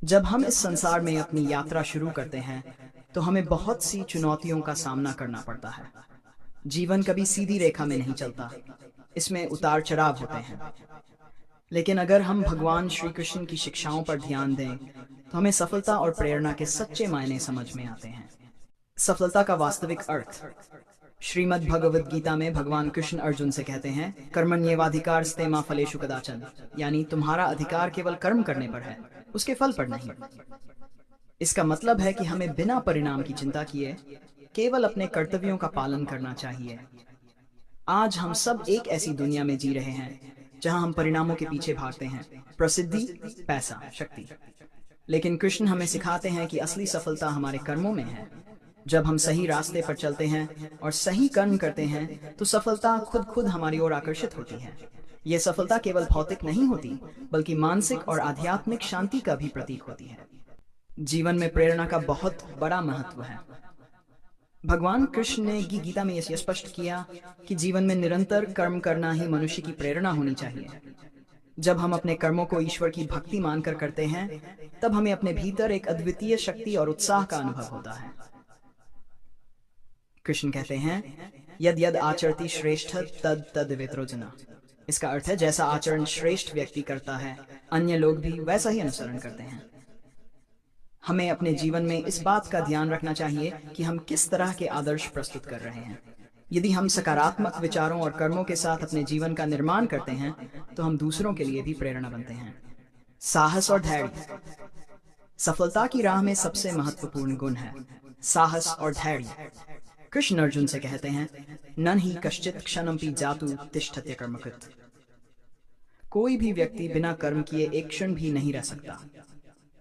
जब हम इस संसार में अपनी यात्रा शुरू करते हैं तो हमें बहुत सी चुनौतियों का सामना करना पड़ता है। जीवन कभी सीधी रेखा में नहीं चलता, इसमें उतार चढ़ाव होते हैं। लेकिन अगर हम भगवान श्री कृष्ण की शिक्षाओं पर ध्यान दें तो हमें सफलता और प्रेरणा के सच्चे मायने समझ में आते हैं। सफलता का वास्तविक अर्थ। श्रीमद् भगवद गीता में भगवान कृष्ण अर्जुन से कहते हैं, कर्मण्येवाधिकारस्ते मा फलेषु कदाचन, यानी तुम्हारा अधिकार केवल कर्म करने पर है, उसके फल पर नहीं। इसका मतलब है कि हमें बिना परिणाम की चिंता किए केवल अपने कर्तव्यों का पालन करना चाहिए। आज हम सब एक ऐसी दुनिया में जी रहे हैं जहां हम परिणामों के पीछे भागते हैं, प्रसिद्धि, पैसा, शक्ति। लेकिन कृष्ण हमें सिखाते हैं कि असली सफलता हमारे कर्मों में है। जब हम सही रास्ते पर चलते हैं और सही कर्म करते हैं तो सफलता खुद खुद हमारी ओर आकर्षित होती है। यह सफलता केवल भौतिक नहीं होती, बल्कि मानसिक और आध्यात्मिक शांति का भी प्रतीक होती है। जीवन में प्रेरणा का बहुत बड़ा महत्व है। भगवान कृष्ण ने गीता में यह स्पष्ट किया कि जीवन में निरंतर कर्म करना ही मनुष्य की प्रेरणा होनी चाहिए। जब हम अपने कर्मों को ईश्वर की भक्ति मानकर करते हैं, तब हमें अपने भीतर एक अद्वितीय शक्ति और उत्साह का अनुभव होता है। कृष्ण कहते हैं, यद यद आचरति श्रेष्ठ तद तद विप्रो जना। इसका अर्थ है, जैसा आचरण श्रेष्ठ व्यक्ति करता है, अन्य लोग भी वैसा ही अनुसरण करते हैं। हमें अपने जीवन में इस बात का ध्यान रखना चाहिए कि हम किस तरह के आदर्श प्रस्तुत कर रहे हैं। यदि हम सकारात्मक विचारों और कर्मों के साथ अपने जीवन का निर्माण करते हैं तो हम दूसरों के लिए भी प्रेरणा बनते हैं। साहस और धैर्य। सफलता की राह में सबसे महत्वपूर्ण गुण है साहस और धैर्य। कृष्ण अर्जुन से कहते हैं, नन ही कश्चित क्षणमपि जातु तिष्ठत्य कर्मकृत। कोई भी व्यक्ति बिना कर्म किए एक क्षण भी नहीं रह सकता।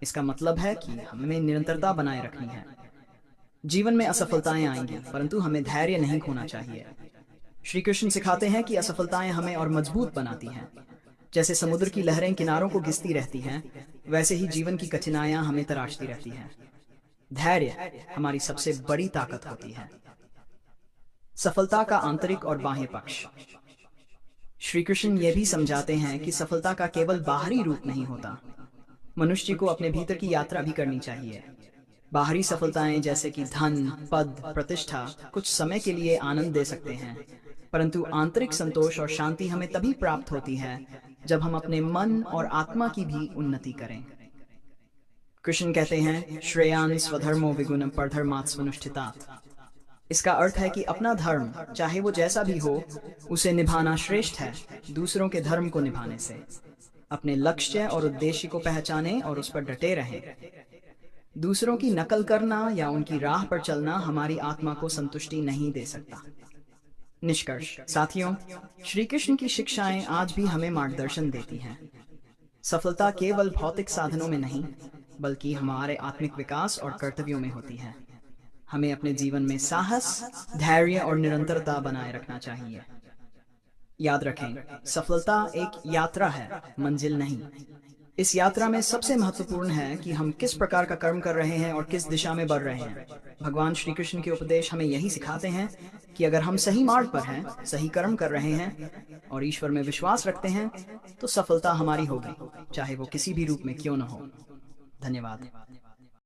इसका मतलब है कि हमें निरंतरता बनाए रखनी है। जीवन में असफलताएं आएंगी, परंतु हमें धैर्य नहीं खोना चाहिए। श्री कृष्ण सिखाते हैं कि असफलताएं हमें और मजबूत बनाती हैं। जैसे समुद्र की लहरें किनारों को घिसती रहती हैं, वैसे ही जीवन की कठिनाइयां हमें तराशती रहती हैं। धैर्य हमारी सबसे बड़ी ताकत होती है। सफलता का आंतरिक और बाह्य पक्ष। श्री कृष्ण ये भी समझाते हैं कि सफलता का केवल बाहरी रूप नहीं होता। मनुष्य को अपने भीतर की यात्रा भी करनी चाहिए। बाहरी सफलताएं जैसे कि धन, पद, प्रतिष्ठा कुछ समय के लिए आनंद दे सकते हैं, परंतु आंतरिक संतोष और शांति हमें तभी प्राप्त होती है जब हम अपने मन और आत्मा की भी उन्नति करें। कृष्ण कहते हैं, श्रेयान् स्वधर्मो विगुणं परधर्मात् स्वनुष्ठितात्। इसका अर्थ है कि अपना धर्म, चाहे वो जैसा भी हो, उसे निभाना श्रेष्ठ है दूसरों के धर्म को निभाने से। अपने लक्ष्य और उद्देश्य को पहचानें और उस पर डटे रहें। दूसरों की नकल करना या उनकी राह पर चलना हमारी आत्मा को संतुष्टि नहीं दे सकता। निष्कर्ष। साथियों, श्री कृष्ण की शिक्षाएं आज भी हमें मार्गदर्शन देती हैं। सफलता केवल भौतिक साधनों में नहीं, बल्कि हमारे आत्मिक विकास और कर्तव्यों में होती है। हमें अपने जीवन में साहस, धैर्य और निरंतरता बनाए रखना चाहिए। याद रखें, सफलता एक यात्रा है, मंजिल नहीं। इस यात्रा में सबसे महत्वपूर्ण है कि हम किस प्रकार का कर्म कर रहे हैं और किस दिशा में बढ़ रहे हैं। भगवान श्री कृष्ण के उपदेश हमें यही सिखाते हैं कि अगर हम सही मार्ग पर हैं, सही कर्म कर रहे हैं और ईश्वर में विश्वास रखते हैं, तो सफलता हमारी होगी, चाहे वो किसी भी रूप में क्यों न हो। धन्यवाद।